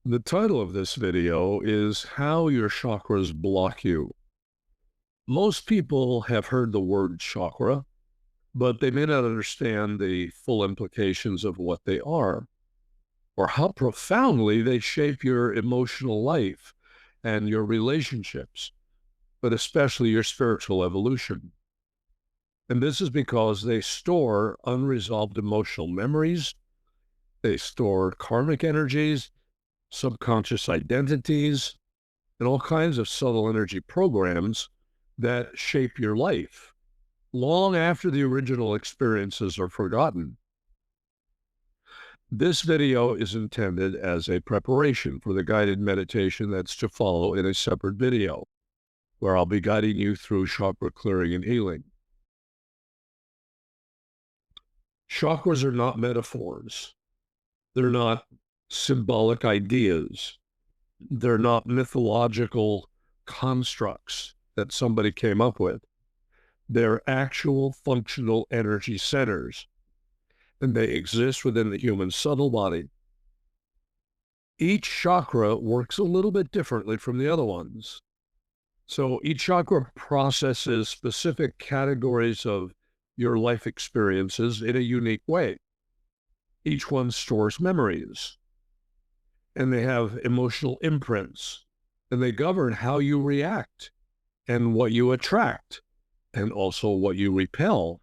The title of this video is How Your Chakras Block You. Most people have heard the word chakra, but they may not understand the full implications of what they are or how profoundly they shape your emotional life and your relationships, but especially your spiritual evolution. And this is because they store unresolved emotional memories, they store karmic energies, subconscious identities, and all kinds of subtle energy programs that shape your life long after the original experiences are forgotten. This video is intended as a preparation for the guided meditation that's to follow in a separate video, where I'll be guiding you through chakra clearing and healing. Chakras are not metaphors. They're not symbolic ideas. They're not mythological constructs that somebody came up with. They're actual functional energy centers, and they exist within the human subtle body. Each chakra works a little bit differently from the other ones. So each chakra processes specific categories of your life experiences in a unique way. Each one stores memories, and they have emotional imprints, and they govern how you react and what you attract, and also what you repel.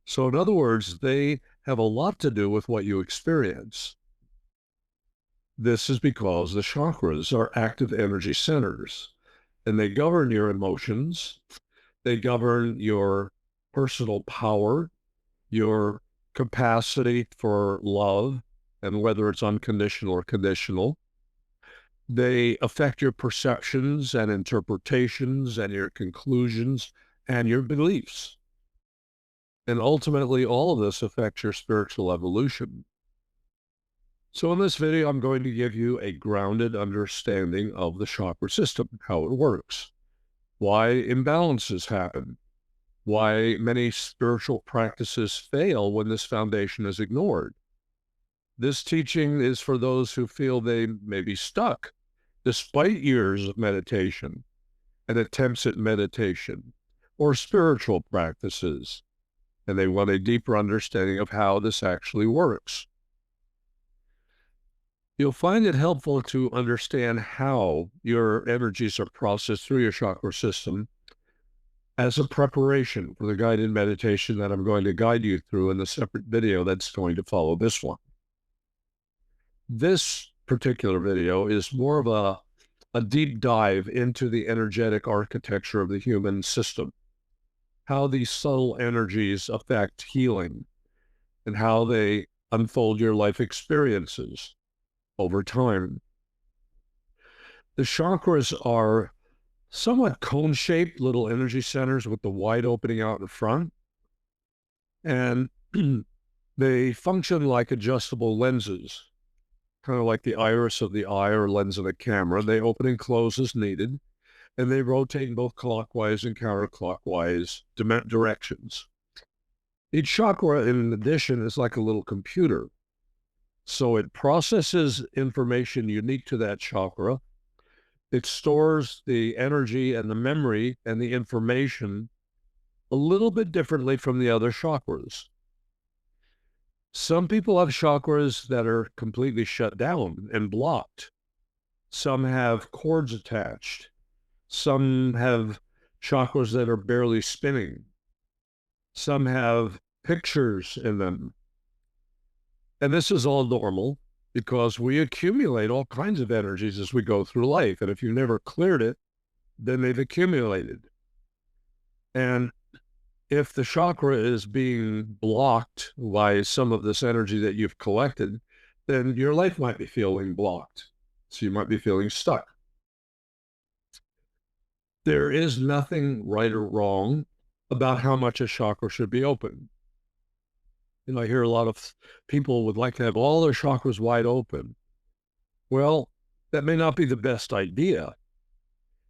So in other words, they have a lot to do with what you experience. This is because the chakras are active energy centers, and they govern your emotions, they govern your personal power, your capacity for love, and whether it's unconditional or conditional. They affect your perceptions and interpretations and your conclusions and your beliefs. And ultimately, all of this affects your spiritual evolution. So in this video, I'm going to give you a grounded understanding of the chakra system, how it works, why imbalances happen, why many spiritual practices fail when this foundation is ignored. This teaching is for those who feel they may be stuck despite years of meditation and attempts at meditation or spiritual practices, and they want a deeper understanding of how this actually works. You'll find it helpful to understand how your energies are processed through your chakra system as a preparation for the guided meditation that I'm going to guide you through in the separate video that's going to follow this one. This particular video is more of a deep dive into the energetic architecture of the human system, how these subtle energies affect healing, and how they unfold your life experiences over time. The chakras are somewhat cone-shaped little energy centers with the wide opening out in front, and they function like adjustable lenses, kind of like the iris of the eye or lens of a camera. They open and close as needed, and they rotate in both clockwise and counterclockwise directions. Each chakra, in addition, is like a little computer. So it processes information unique to that chakra. It stores the energy and the memory and the information a little bit differently from the other chakras. Some people have chakras that are completely shut down and blocked. Some have cords attached. Some have chakras that are barely spinning. Some have pictures in them. And this is all normal because we accumulate all kinds of energies as we go through life. And if you never cleared it, then they've accumulated. And if the chakra is being blocked by some of this energy that you've collected, then your life might be feeling blocked. So you might be feeling stuck. There is nothing right or wrong about how much a chakra should be open. You know, I hear a lot of people would like to have all their chakras wide open. Well, that may not be the best idea.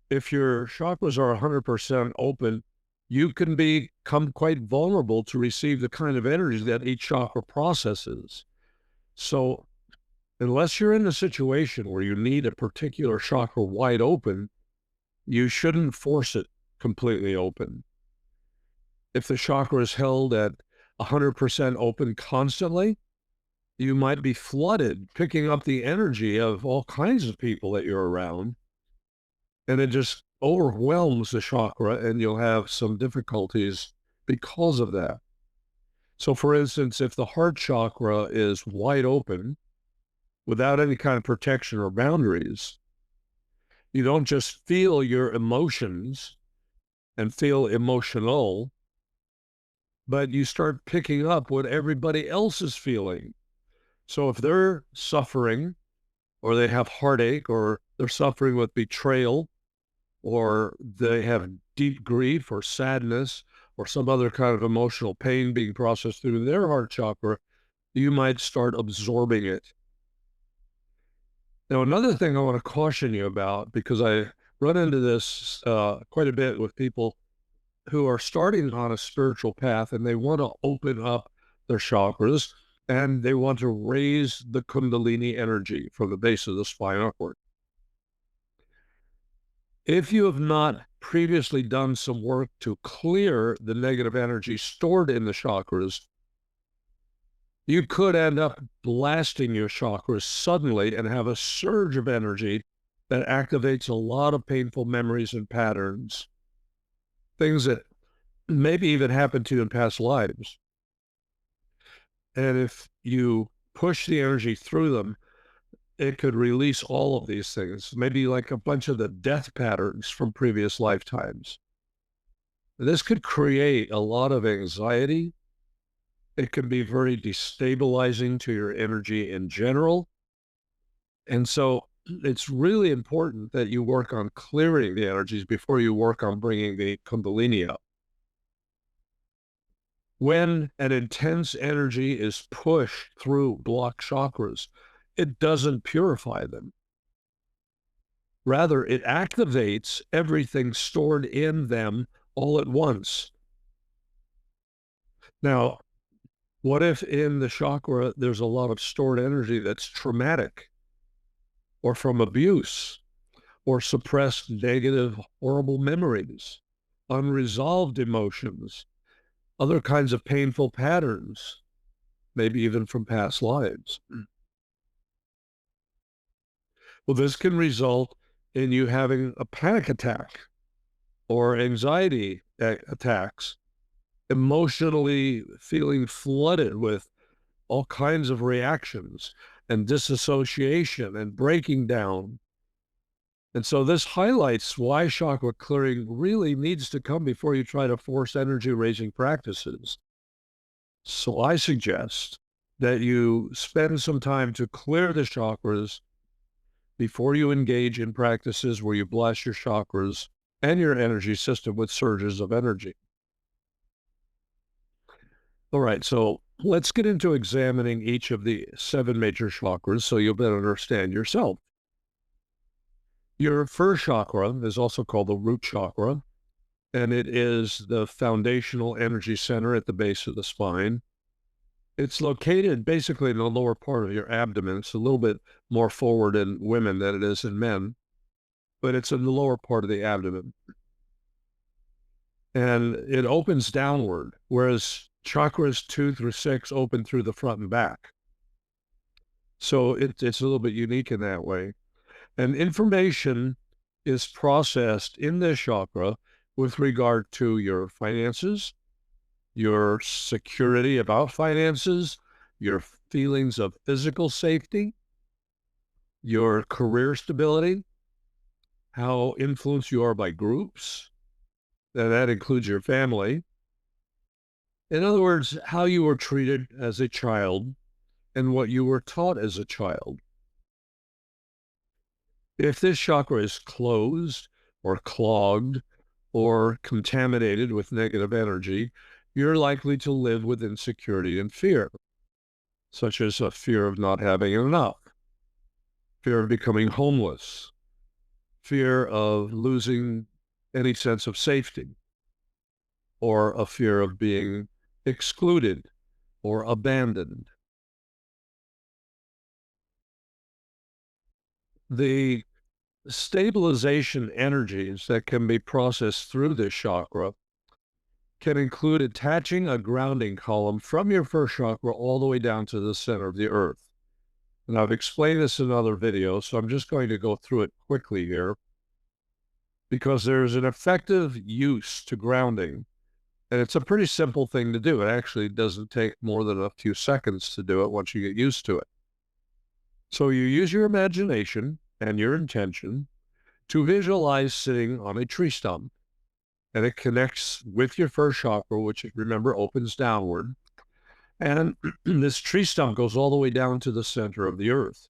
If your chakras are 100% open, you can become quite vulnerable to receive the kind of energy that each chakra processes. So Unless you're in a situation where you need a particular chakra wide open, you shouldn't force it completely open. If the chakra is held at 100% open constantly, you might be flooded, picking up the energy of all kinds of people that you're around, and it just overwhelms the chakra, and you'll have some difficulties because of that. So, for instance, if the heart chakra is wide open without any kind of protection or boundaries, you don't just feel your emotions and feel emotional, but you start picking up what everybody else is feeling. So if they're suffering, or they have heartache, or they're suffering with betrayal, or they have deep grief or sadness, or some other kind of emotional pain being processed through their heart chakra, you might start absorbing it. Now, another thing I want to caution you about, because I run into this quite a bit with people who are starting on a spiritual path and they want to open up their chakras and they want to raise the Kundalini energy from the base of the spine upward. If you have not previously done some work to clear the negative energy stored in the chakras, you could end up blasting your chakras suddenly and have a surge of energy that activates a lot of painful memories and patterns, things that maybe even happened to you in past lives. And if you push the energy through them, it could release all of these things, maybe like a bunch of the death patterns from previous lifetimes. This could create a lot of anxiety. It can be very destabilizing to your energy in general. And so it's really important that you work on clearing the energies before you work on bringing the Kundalini up. When an intense energy is pushed through blocked chakras, it doesn't purify them. Rather, it activates everything stored in them all at once. Now, what if in the chakra there's a lot of stored energy that's traumatic or from abuse or suppressed negative, horrible memories, unresolved emotions, other kinds of painful patterns, maybe even from past lives? Well, this can result in you having a panic attack or anxiety attacks, emotionally feeling flooded with all kinds of reactions and disassociation and breaking down. And so this highlights why chakra clearing really needs to come before you try to force energy raising practices. So I suggest that you spend some time to clear the chakras before you engage in practices where you blast your chakras and your energy system with surges of energy. All right, so let's get into examining each of the 7 major chakras so you'll better understand yourself. Your first chakra is also called the root chakra, and it is the foundational energy center at the base of the spine. It's located basically in the lower part of your abdomen. It's a little bit more forward in women than it is in men, but it's in the lower part of the abdomen. And it opens downward, whereas chakras 2 through 6 open through the front and back. So it's a little bit unique in that way. And information is processed in this chakra with regard to your finances, your security about finances, your feelings of physical safety, your career stability, how influenced you are by groups, and that includes your family. In other words, how you were treated as a child and what you were taught as a child. If this chakra is closed or clogged or contaminated with negative energy, you're likely to live with insecurity and fear, such as a fear of not having enough, fear of becoming homeless, fear of losing any sense of safety, or a fear of being excluded or abandoned. The stabilization energies that can be processed through this chakra can include attaching a grounding column from your first chakra all the way down to the center of the earth. And I've explained this in other videos, so I'm just going to go through it quickly here because there's an effective use to grounding. And it's a pretty simple thing to do. It actually doesn't take more than a few seconds to do it once you get used to it. So you use your imagination and your intention to visualize sitting on a tree stump. And it connects with your first chakra, which, remember, opens downward. And this tree stump goes all the way down to the center of the earth.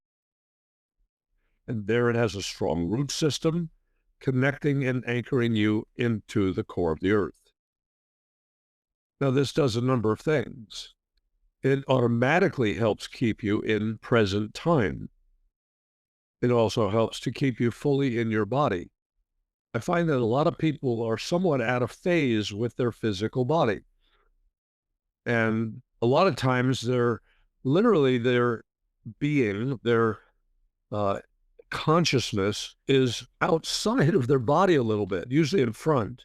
And there it has a strong root system connecting and anchoring you into the core of the earth. Now, this does a number of things. It automatically helps keep you in present time. It also helps to keep you fully in your body. I find that a lot of people are somewhat out of phase with their physical body. And a lot of times their being, their uh, consciousness is outside of their body a little bit, usually in front,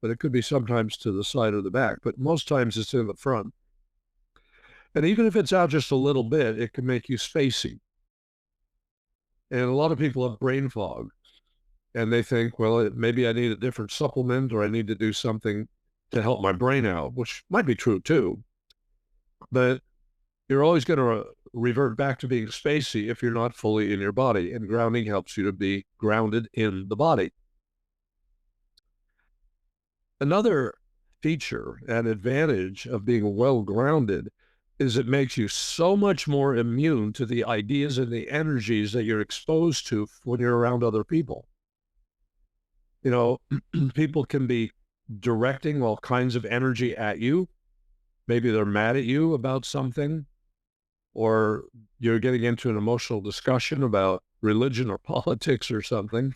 but it could be sometimes to the side or the back, but most times it's in the front. And even if it's out just a little bit, it can make you spacey. And a lot of people have brain fog and they think, well, maybe I need a different supplement or I need to do something to help my brain out, which might be true too. But you're always going to revert back to being spacey if you're not fully in your body. And grounding helps you to be grounded in the body. Another feature and advantage of being well grounded is it makes you so much more immune to the ideas and the energies that you're exposed to when you're around other people. You know, people can be directing all kinds of energy at you. Maybe they're mad at you about something, or you're getting into an emotional discussion about religion or politics or something.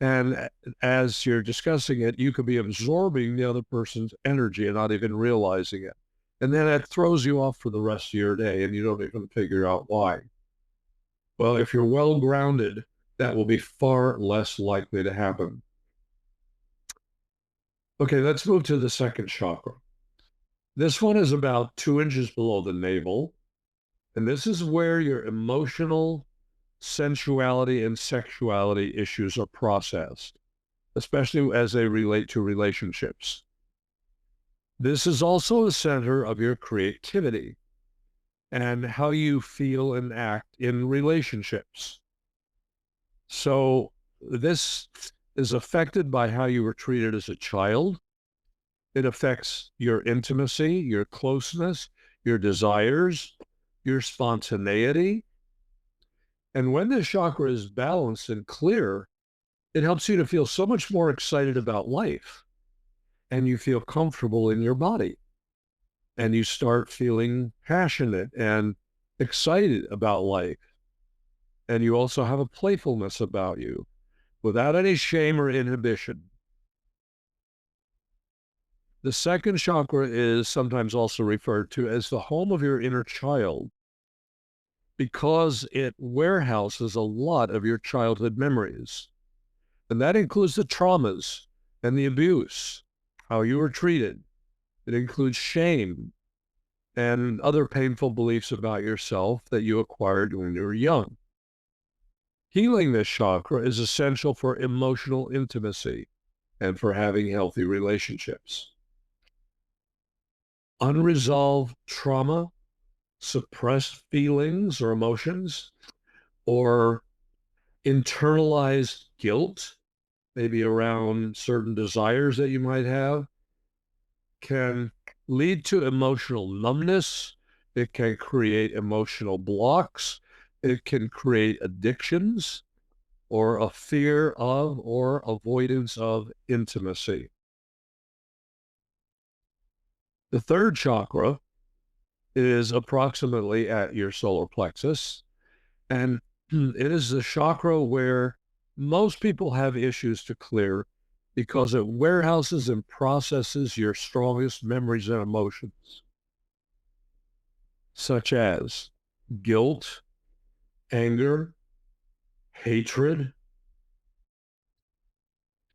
And as you're discussing it, you could be absorbing the other person's energy and not even realizing it. And then it throws you off for the rest of your day and you don't even figure out why. Well, if you're well grounded, that will be far less likely to happen. Okay, let's move to the second chakra. This one is about 2 inches below the navel. And this is where your emotional sensuality and sexuality issues are processed, especially as they relate to relationships. This is also the center of your creativity and how you feel and act in relationships. So this is affected by how you were treated as a child. It affects your intimacy, your closeness, your desires, your spontaneity. And when this chakra is balanced and clear, it helps you to feel so much more excited about life. And you feel comfortable in your body. And you start feeling passionate and excited about life. And you also have a playfulness about you without any shame or inhibition. The second chakra is sometimes also referred to as the home of your inner child because it warehouses a lot of your childhood memories. And that includes the traumas and the abuse, how you were treated. It includes shame and other painful beliefs about yourself that you acquired when you were young. Healing this chakra is essential for emotional intimacy and for having healthy relationships. Unresolved trauma, suppressed feelings or emotions, or internalized guilt, maybe around certain desires that you might have, can lead to emotional numbness. It can create emotional blocks. It can create addictions or a fear of or avoidance of intimacy. The third chakra is approximately at your solar plexus, and it is the chakra where most people have issues to clear because it warehouses and processes your strongest memories and emotions, such as guilt, anger, hatred,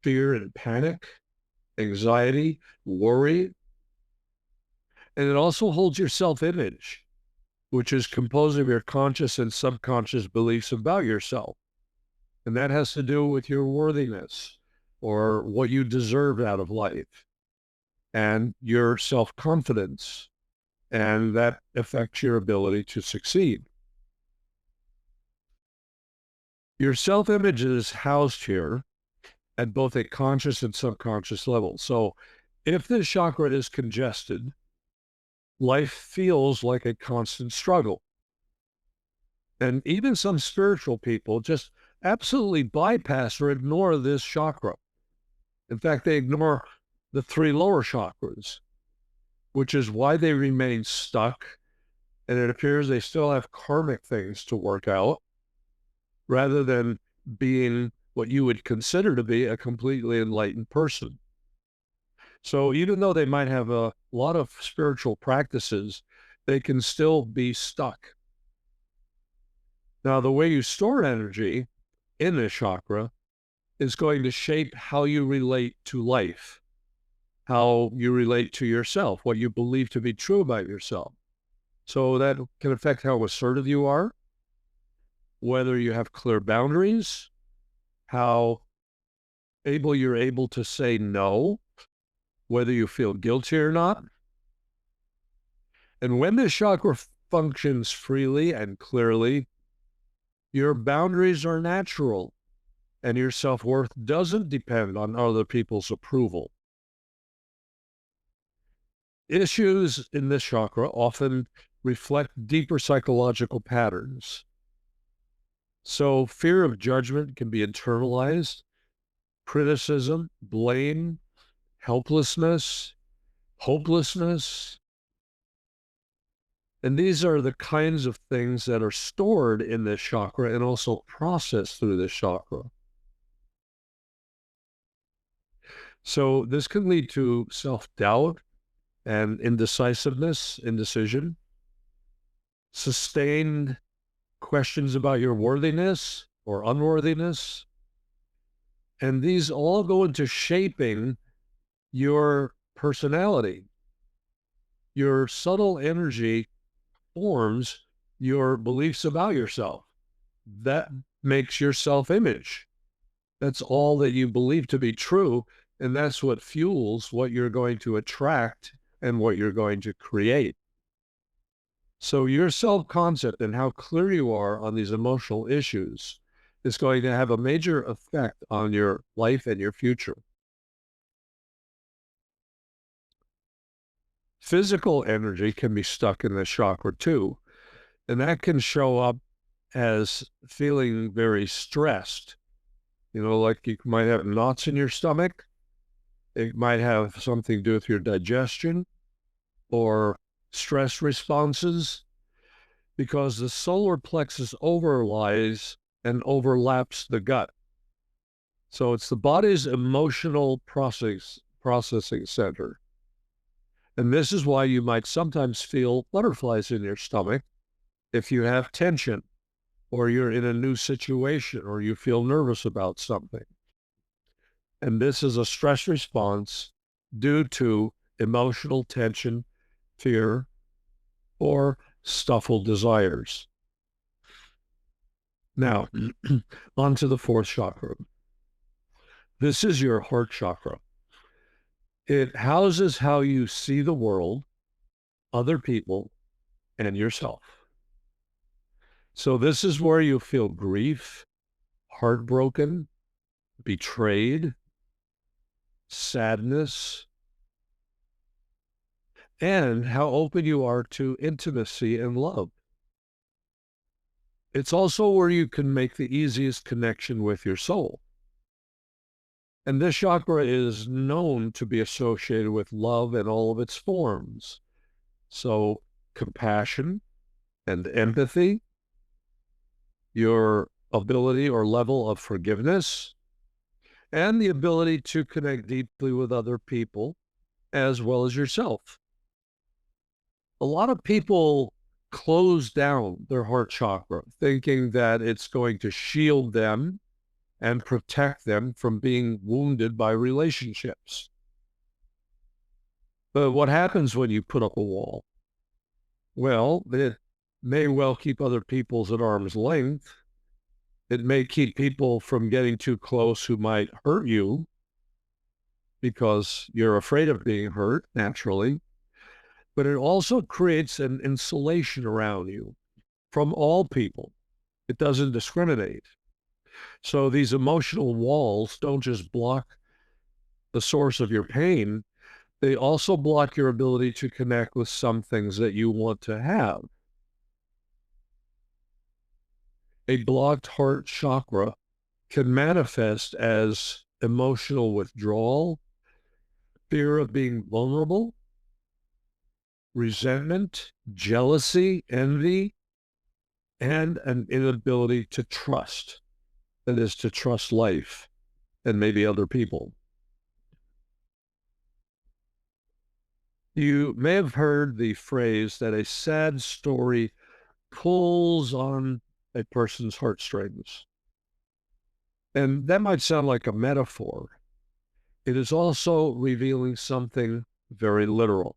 fear and panic, anxiety, worry. And it also holds your self-image, which is composed of your conscious and subconscious beliefs about yourself. And that has to do with your worthiness or what you deserve out of life and your self-confidence. And that affects your ability to succeed. Your self-image is housed here at both a conscious and subconscious level. So if this chakra is congested, life feels like a constant struggle. And even some spiritual people just absolutely bypass or ignore this chakra. In fact, they ignore the three lower chakras, which is why they remain stuck. And it appears they still have karmic things to work out rather than being what you would consider to be a completely enlightened person. So even though they might have a lot of spiritual practices, they can still be stuck. Now, the way you store energy in this chakra is going to shape how you relate to life, how you relate to yourself, what you believe to be true about yourself. So that can affect how assertive you are, whether you have clear boundaries, how you're able to say no, whether you feel guilty or not. And when this chakra functions freely and clearly, your boundaries are natural and your self-worth doesn't depend on other people's approval. Issues in this chakra often reflect deeper psychological patterns. So fear of judgment can be internalized, criticism, blame, helplessness, hopelessness. And these are the kinds of things that are stored in this chakra and also processed through this chakra. So this can lead to self-doubt and indecision, sustained questions about your worthiness or unworthiness. And these all go into shaping your personality. Your subtle energy forms your beliefs about yourself. That makes your self-image. That's all that you believe to be true. And that's what fuels what you're going to attract and what you're going to create. So your self-concept and how clear you are on these emotional issues is going to have a major effect on your life and your future. Physical energy can be stuck in the chakra too, and that can show up as feeling very stressed. You know, like you might have knots in your stomach. It might have something to do with your digestion or stress responses, because the solar plexus overlies and overlaps the gut. So it's the body's emotional processing center. And this is why you might sometimes feel butterflies in your stomach if you have tension or you're in a new situation or you feel nervous about something. And this is a stress response due to emotional tension, fear, or stuffled desires. Now, on to the fourth chakra. This is your heart chakra. It houses how you see the world, other people, and yourself. So this is where you feel grief, heartbroken, betrayed, sadness, and how open you are to intimacy and love. It's also where you can make the easiest connection with your soul. And this chakra is known to be associated with love in all of its forms. So compassion and empathy, your ability or level of forgiveness, and the ability to connect deeply with other people as well as yourself. A lot of people close down their heart chakra, thinking that it's going to shield them and protect them from being wounded by relationships. But what happens when you put up a wall? Well, it may well keep other people's at arm's length. It may keep people from getting too close who might hurt you because you're afraid of being hurt naturally. But it also creates an insulation around you from all people. It doesn't discriminate. So these emotional walls don't just block the source of your pain, they also block your ability to connect with some things that you want to have. A blocked heart chakra can manifest as emotional withdrawal, fear of being vulnerable, resentment, jealousy, envy, and an inability to trust. That is, to trust life and maybe other people. You may have heard the phrase that a sad story pulls on a person's heartstrings. And that might sound like a metaphor. It is also revealing something very literal.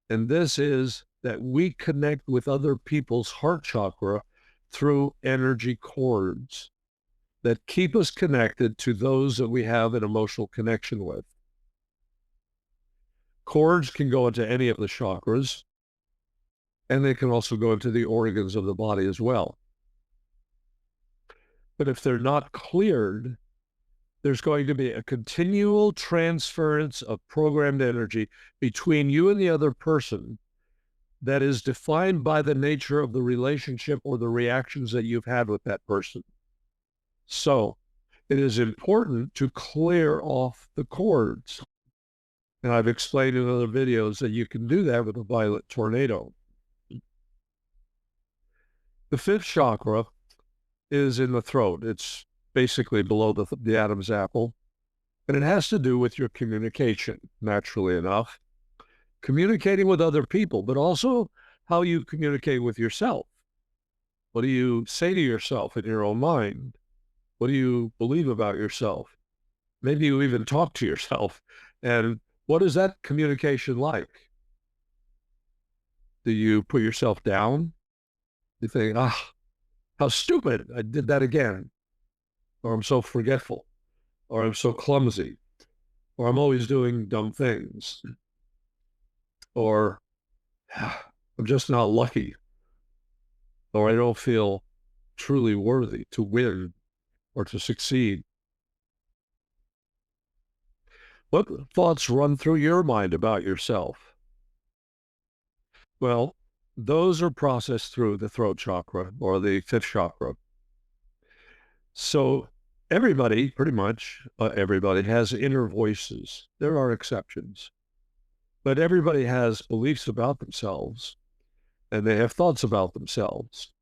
And this is that we connect with other people's heart chakra through energy cords that keep us connected to those that we have an emotional connection with. Cords can go into any of the chakras, and they can also go into the organs of the body as well. But if they're not cleared, there's going to be a continual transference of programmed energy between you and the other person that is defined by the nature of the relationship or the reactions that you've had with that person. So it is important to clear off the cords. And I've explained in other videos that you can do that with a violet tornado. The fifth chakra is in the throat. It's basically below the Adam's apple. And it has to do with your communication, naturally enough. Communicating with other people, but also how you communicate with yourself. What do you say to yourself in your own mind? What do you believe about yourself? Maybe you even talk to yourself. And what is that communication like? Do you put yourself down? You think, how stupid, I did that again. Or I'm so forgetful. Or I'm so clumsy. Or I'm always doing dumb things. Or I'm just not lucky. Or I don't feel truly worthy to win or to succeed. What thoughts run through your mind about yourself? Well, those are processed through the throat chakra or the fifth chakra. So everybody, pretty much everybody, has inner voices. There are exceptions. But everybody has beliefs about themselves, and they have thoughts about themselves.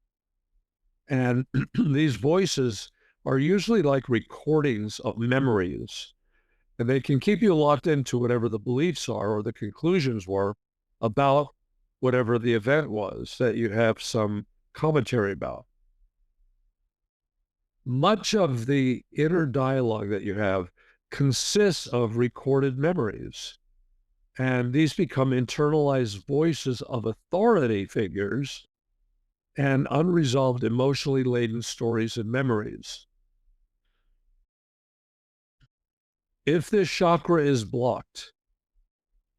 And these voices are usually like recordings of memories, and they can keep you locked into whatever the beliefs are or the conclusions were about whatever the event was that you have some commentary about. Much of the inner dialogue that you have consists of recorded memories. And these become internalized voices of authority figures and unresolved emotionally laden stories and memories. If this chakra is blocked,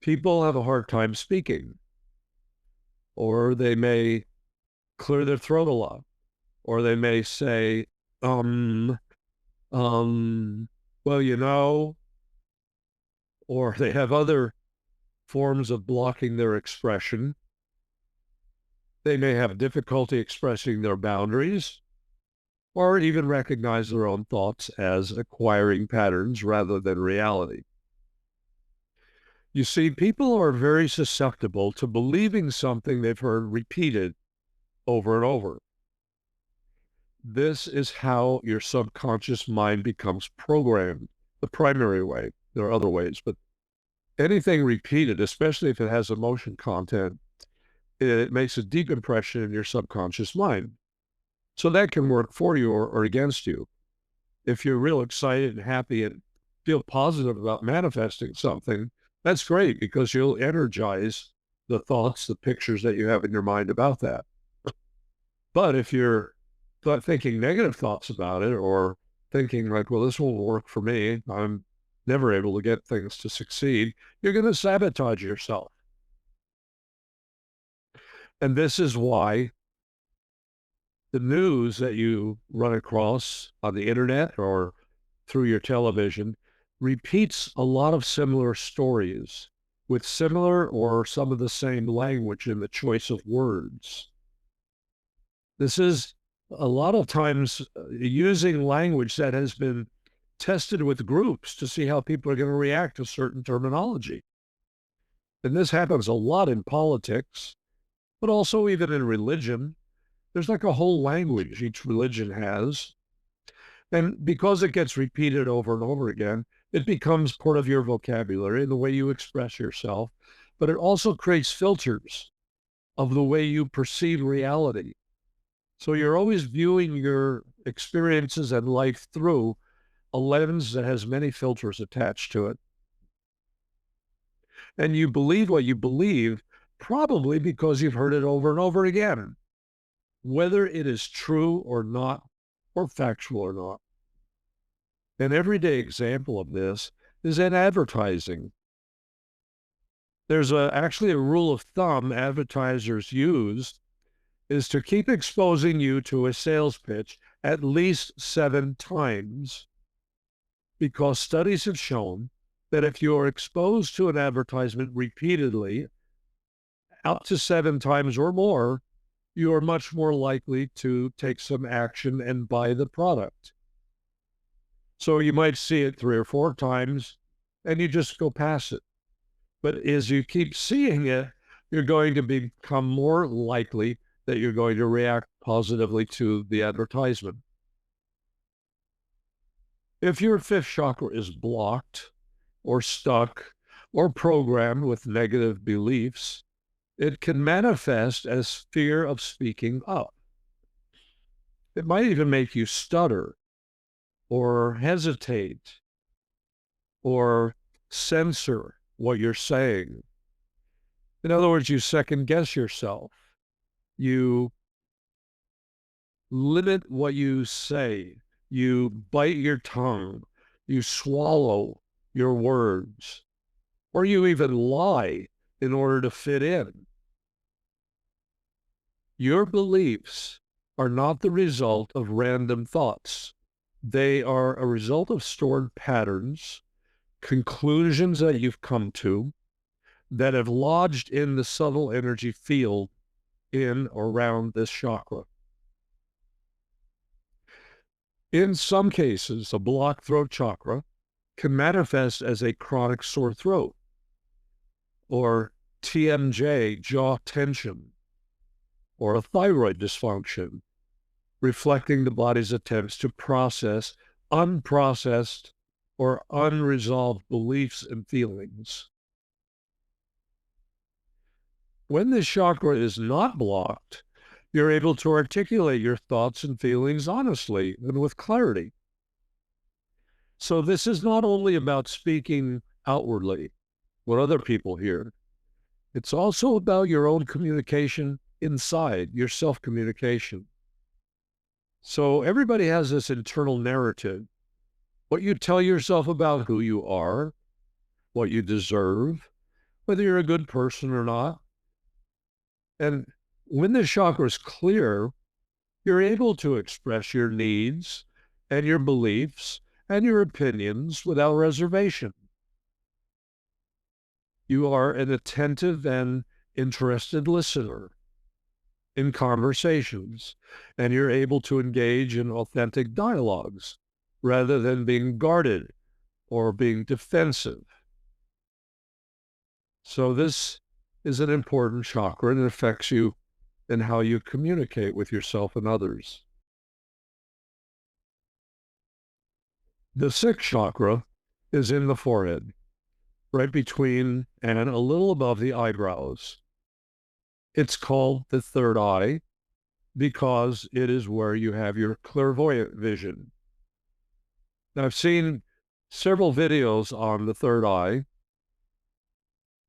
people have a hard time speaking, or they may clear their throat a lot, or they may say, well, you know, or they have other forms of blocking their expression. They may have difficulty expressing their boundaries, or even recognize their own thoughts as acquiring patterns rather than reality. You see, people are very susceptible to believing something they've heard repeated over and over. This is how your subconscious mind becomes programmed, the primary way. There are other ways, but anything repeated, especially if it has emotion content, it makes a deep impression in your subconscious mind. So that can work for you or against you. If you're real excited and happy and feel positive about manifesting something, that's great because you'll energize the thoughts, the pictures that you have in your mind about that. But if you're thinking negative thoughts about it or thinking like, well, this won't work for me, I'm never able to get things to succeed, you're going to sabotage yourself. And this is why the news that you run across on the internet or through your television repeats a lot of similar stories with similar or some of the same language in the choice of words. This is a lot of times using language that has been tested with groups to see how people are going to react to certain terminology. And this happens a lot in politics, but also even in religion. There's like a whole language each religion has. And because it gets repeated over and over again, it becomes part of your vocabulary, the way you express yourself. But it also creates filters of the way you perceive reality. So you're always viewing your experiences and life through a lens that has many filters attached to it. And you believe what you believe, probably because you've heard it over and over again, whether it is true or not, or factual or not. An everyday example of this is in advertising. There's actually a rule of thumb advertisers use is to keep exposing you to a sales pitch at least 7 times, because studies have shown that if you're exposed to an advertisement repeatedly, up to 7 times or more, you are much more likely to take some action and buy the product. So you might see it 3 or 4 times and you just go past it. But as you keep seeing it, you're going to become more likely that you're going to react positively to the advertisement. If your fifth chakra is blocked or stuck or programmed with negative beliefs, it can manifest as fear of speaking up. It might even make you stutter or hesitate or censor what you're saying. In other words, you second guess yourself. You limit what you say. You bite your tongue. You swallow your words. Or you even lie in order to fit in. Your beliefs are not the result of random thoughts. They are a result of stored patterns, conclusions that you've come to that have lodged in the subtle energy field in or around this chakra. In some cases, a blocked throat chakra can manifest as a chronic sore throat or TMJ, jaw tension, or a thyroid dysfunction, reflecting the body's attempts to process unprocessed or unresolved beliefs and feelings. When this chakra is not blocked, you're able to articulate your thoughts and feelings honestly and with clarity. So this is not only about speaking outwardly, what other people hear. It's also about your own communication inside, your self-communication. So everybody has this internal narrative, what you tell yourself about who you are, what you deserve, whether you're a good person or not. And when the chakra is clear, you're able to express your needs and your beliefs and your opinions without reservation. You are an attentive and interested listener in conversations, and you're able to engage in authentic dialogues rather than being guarded or being defensive. So this is an important chakra, and it affects you in how you communicate with yourself and others. The sixth chakra is in the forehead, right between and a little above the eyebrows. It's called the third eye because it is where you have your clairvoyant vision. Now, I've seen several videos on the third eye.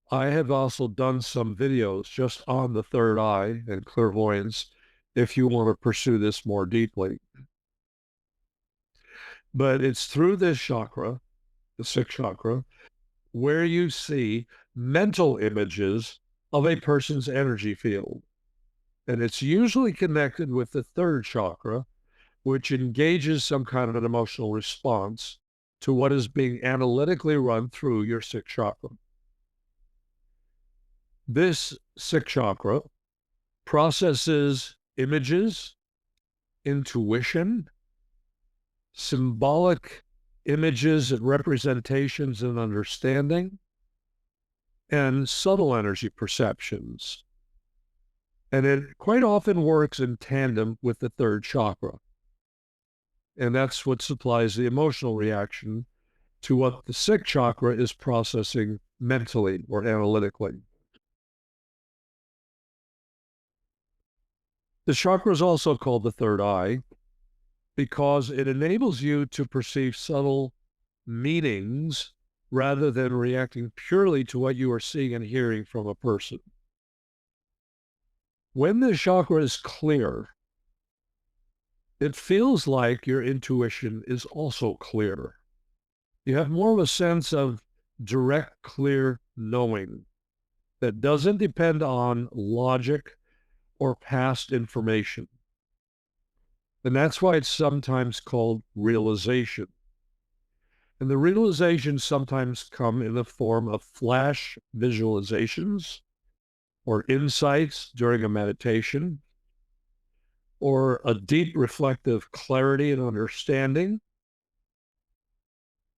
I have also done some videos just on the third eye and clairvoyance if you want to pursue this more deeply. But it's through this chakra, the sixth chakra, where you see mental images of a person's energy field. And it's usually connected with the third chakra, which engages some kind of an emotional response to what is being analytically run through your sixth chakra. This sixth chakra processes images, intuition, symbolic images and representations and understanding, and subtle energy perceptions. And it quite often works in tandem with the third chakra. And that's what supplies the emotional reaction to what the sixth chakra is processing mentally or analytically. The chakra is also called the third eye because it enables you to perceive subtle meanings rather than reacting purely to what you are seeing and hearing from a person. When the chakra is clear, it feels like your intuition is also clear. You have more of a sense of direct, clear knowing that doesn't depend on logic or past information. And that's why it's sometimes called realization. And the realizations sometimes come in the form of flash visualizations or insights during a meditation or a deep reflective clarity and understanding,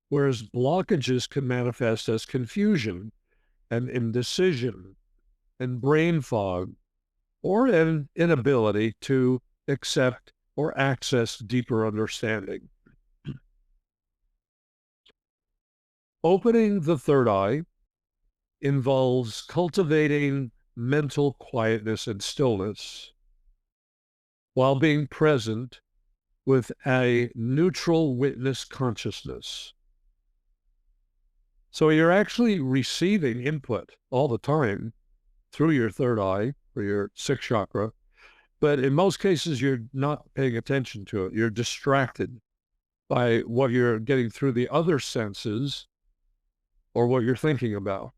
whereas blockages can manifest as confusion and indecision and brain fog or an inability to accept or access deeper understanding. Opening the third eye involves cultivating mental quietness and stillness while being present with a neutral witness consciousness. So you're actually receiving input all the time through your third eye or your sixth chakra, but in most cases, you're not paying attention to it. You're distracted by what you're getting through the other senses or what you're thinking about.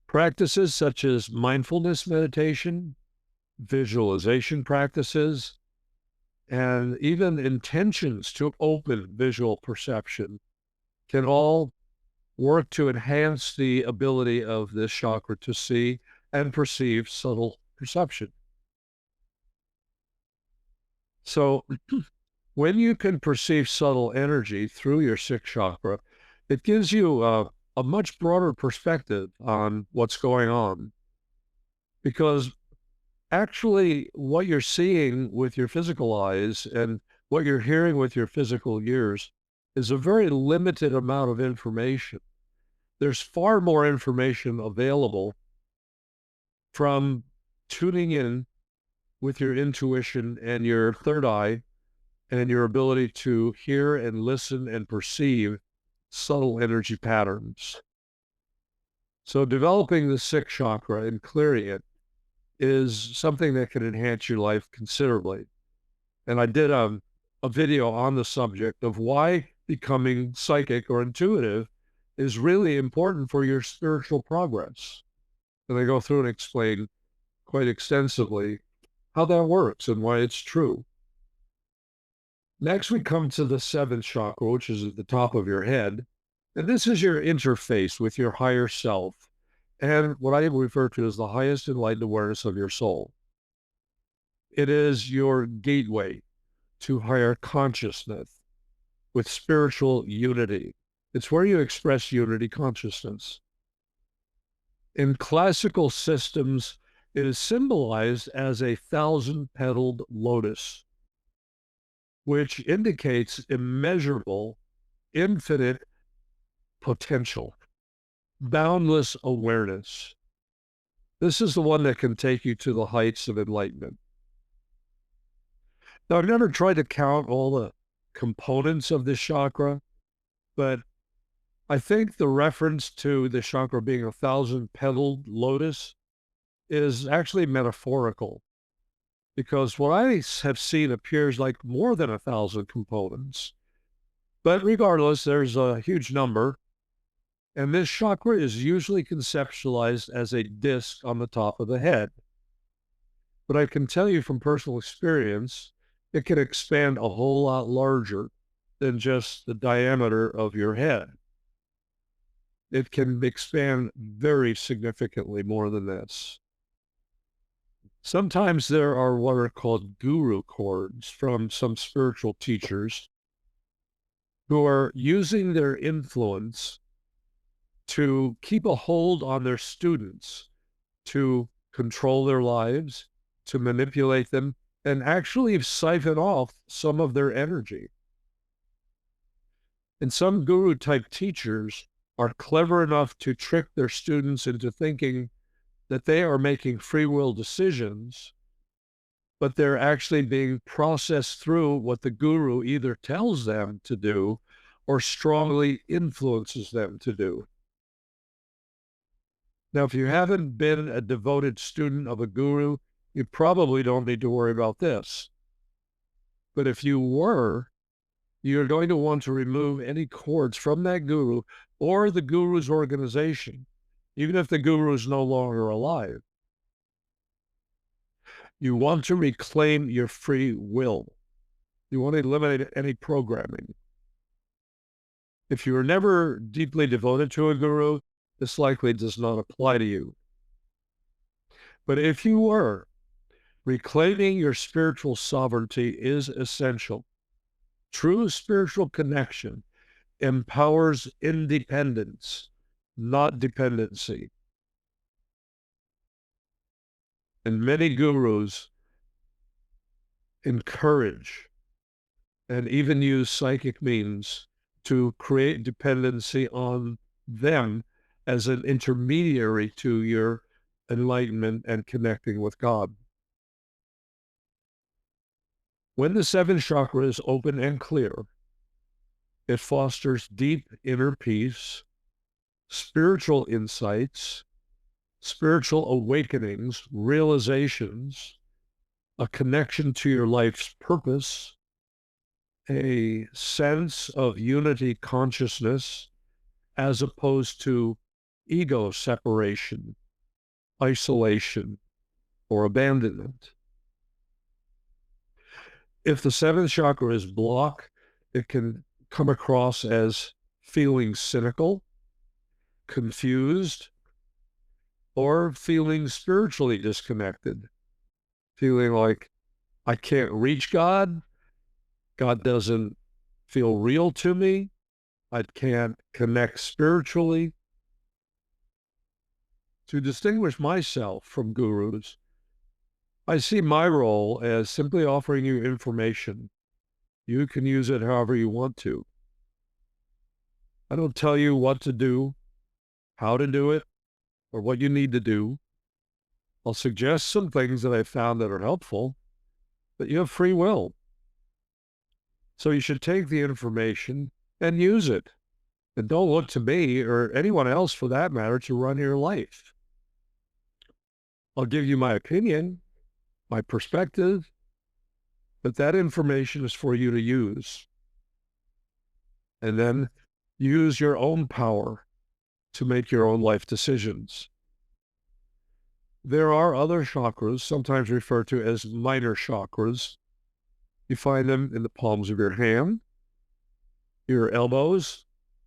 Practices such as mindfulness meditation, visualization practices, and even intentions to open visual perception can all work to enhance the ability of this chakra to see and perceive subtle perception. So when you can perceive subtle energy through your sixth chakra, it gives you a much broader perspective on what's going on. Because actually, what you're seeing with your physical eyes and what you're hearing with your physical ears is a very limited amount of information. There's far more information available from tuning in with your intuition and your third eye and your ability to hear and listen and perceive subtle energy patterns. So developing the sixth chakra and clearing it is something that can enhance your life considerably. And I did a video on the subject of why becoming psychic or intuitive is really important for your spiritual progress. And I go through and explain quite extensively how that works and why it's true. Next, we come to the seventh chakra, which is at the top of your head. And this is your interface with your higher self and what I refer to as the highest enlightened awareness of your soul. It is your gateway to higher consciousness with spiritual unity. It's where you express unity consciousness. In classical systems, it is symbolized as a 1,000-petaled lotus, which indicates immeasurable, infinite potential, boundless awareness. This is the one that can take you to the heights of enlightenment. Now, I've never tried to count all the components of this chakra, but I think the reference to the chakra being a 1,000-petaled lotus is actually metaphorical, because what I have seen appears like more than 1,000 components. But regardless, there's a huge number, and this chakra is usually conceptualized as a disc on the top of the head. But I can tell you from personal experience, it can expand a whole lot larger than just the diameter of your head. It can expand very significantly more than this. Sometimes there are what are called guru cords from some spiritual teachers who are using their influence to keep a hold on their students, to control their lives, to manipulate them, and actually siphon off some of their energy. And some guru-type teachers are clever enough to trick their students into thinking that they are making free will decisions, but they're actually being processed through what the guru either tells them to do or strongly influences them to do. Now, if you haven't been a devoted student of a guru, you probably don't need to worry about this. But if you were, you're going to want to remove any cords from that guru or the guru's organization, even if the guru is no longer alive. You want to reclaim your free will. You want to eliminate any programming. If you were never deeply devoted to a guru, this likely does not apply to you. But if you were, reclaiming your spiritual sovereignty is essential. True spiritual connection empowers independence, not dependency. And many gurus encourage and even use psychic means to create dependency on them as an intermediary to your enlightenment and connecting with God. When the seventh chakra is open and clear, it fosters deep inner peace, spiritual insights, spiritual awakenings, realizations, a connection to your life's purpose, a sense of unity consciousness, as opposed to ego separation, isolation, or abandonment. If the seventh chakra is blocked, it can come across as feeling cynical, confused, or feeling spiritually disconnected, feeling like I can't reach God, God doesn't feel real to me, I can't connect spiritually. To distinguish myself from gurus, I see my role as simply offering you information. You can use it however you want to. I don't tell you what to do, how to do it, or what you need to do. I'll suggest some things that I found that are helpful, but you have free will. So you should take the information and use it. And don't look to me or anyone else for that matter to run your life. I'll give you my opinion, my perspective, but that information is for you to use. And then use your own power to make your own life decisions. There are other chakras, sometimes referred to as minor chakras. You find them in the palms of your hand, your elbows,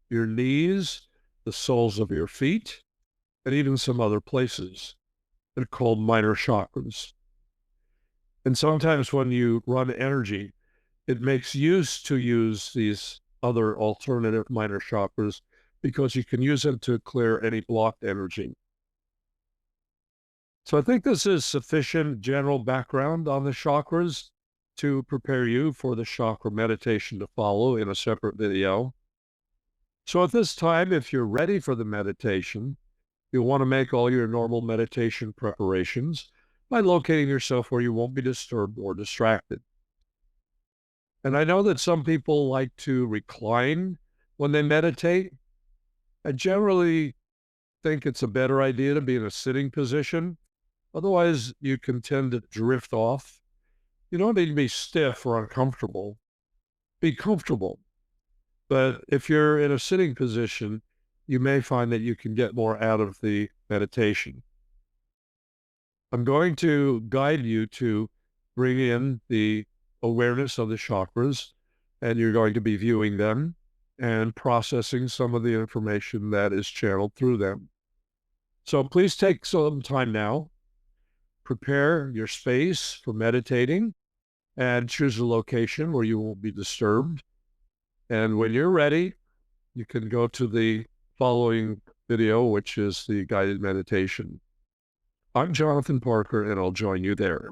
your knees, the soles of your feet, and even some other places. They're called minor chakras. And sometimes when you run energy, it makes use to use these other alternative minor chakras because you can use them to clear any blocked energy. So I think this is sufficient general background on the chakras to prepare you for the chakra meditation to follow in a separate video. So at this time, if you're ready for the meditation, You'll want to make all your normal meditation preparations by locating yourself where you won't be disturbed or distracted. And I know that some people like to recline when they meditate. I generally think it's a better idea to be in a sitting position. Otherwise, you can tend to drift off. You don't need to be stiff or uncomfortable. Be comfortable. But if you're in a sitting position, you may find that you can get more out of the meditation. I'm going to guide you to bring in the awareness of the chakras, and you're going to be viewing them and processing some of the information that is channeled through them. So please take some time now, prepare your space for meditating, and choose a location where you won't be disturbed. And when you're ready, you can go to the following video, which is the guided meditation. I'm Jonathan Parker, and I'll join you there.